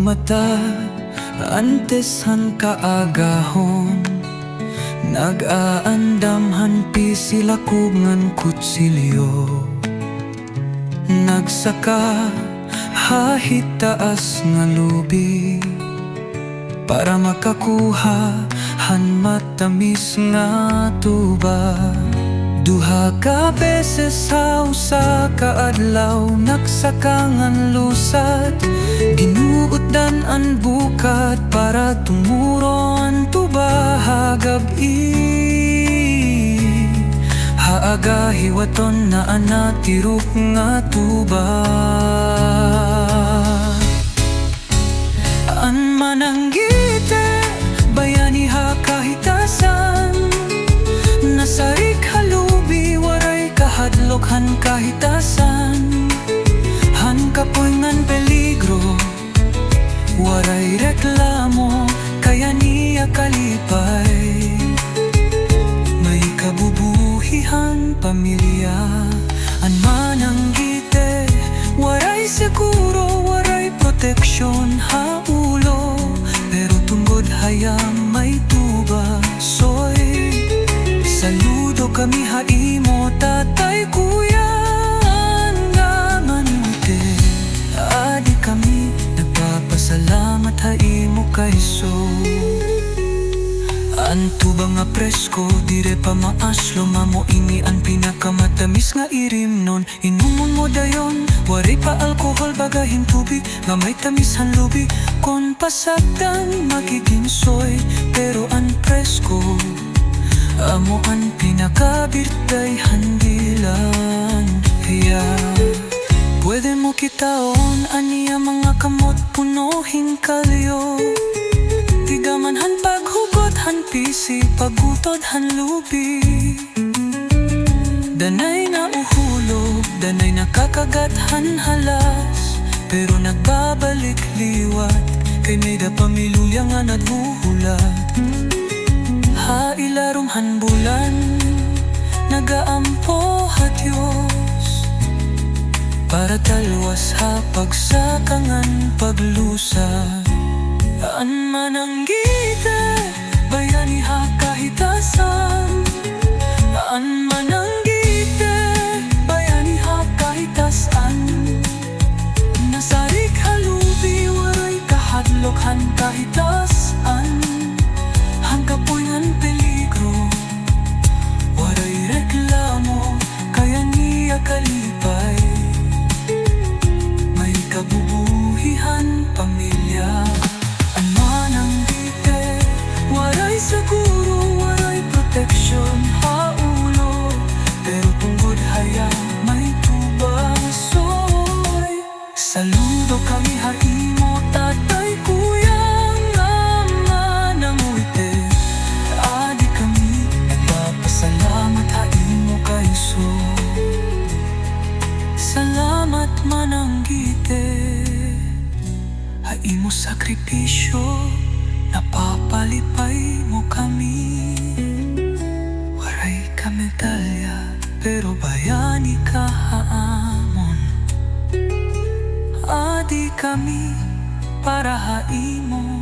mata, antes han kaagahon. Nag-aandamhan pi sila kugngan kutsilyo. Nagsaka hahit taas nga lubi, para makakuha han matamis nga tuba. Duha ka beses sa usa ka adlaw, nagsakangan lusad, ginuudan an bukat para tumuro ang tuba hagabi. Haaga hiwaton na anatirok nga tuba. An mananggite bayani ha kahitasan, nasarik halubi waray kahadlok han kahitasan. Han kapoyngan peligro, waray reklamo, kaya niya kalipay. May kabubuhihan pamilya, an mananggite waray seguro, waray proteksyon ha ulo, pero tungod hayang may tuba. Soy saludo kami haimo tatay kuya nga manute. Adi kami nagpapasalamat haimo kayso. Ang tuba nga presko, dire pa maaslo, mamo ini ang pinakamatamis nga irim nun. Inumon mo dayon, wari pa alkohol bagahin tubig, nga may tamis han lubi. Kon pasagdan magiging soy, pero ang presko amo ang pinakabirtay handilan. Pwede mo kitaon aniya mga kamot punuhin kalyo. Tigaman han paghugot han pisi, pagutod han lubi. Danay na uhulog, danay nakakagat han halas, pero nagbabalik liwat, kay may da pamilulya nga naghuhulat. Hailarom han bulan, nagaampo ha Diyos, para talwas ha pagsakangan paglusad. An mananggite bayani ha kahitasan, an mananggite bayani ha kahitasan. Nasarik halubi waray kahadlok han kahitasan. Hangkapoyan peligro, waray reklamo, kaya niya kalipay. May kabubuhihan pamilya, ang mananggite waray seguro, waray proteksyon ha ulo, pero tungod haya may tuba. Soy saludo kami haimo tatay kuya nga mananguite. Adi kami nagpapasalamat haimo kayso. Salamat mananggite, haimo sakripisyo, napapalipay mo kami. Waray ka medalya, pero bayani ka haamon. Adi kami para haimo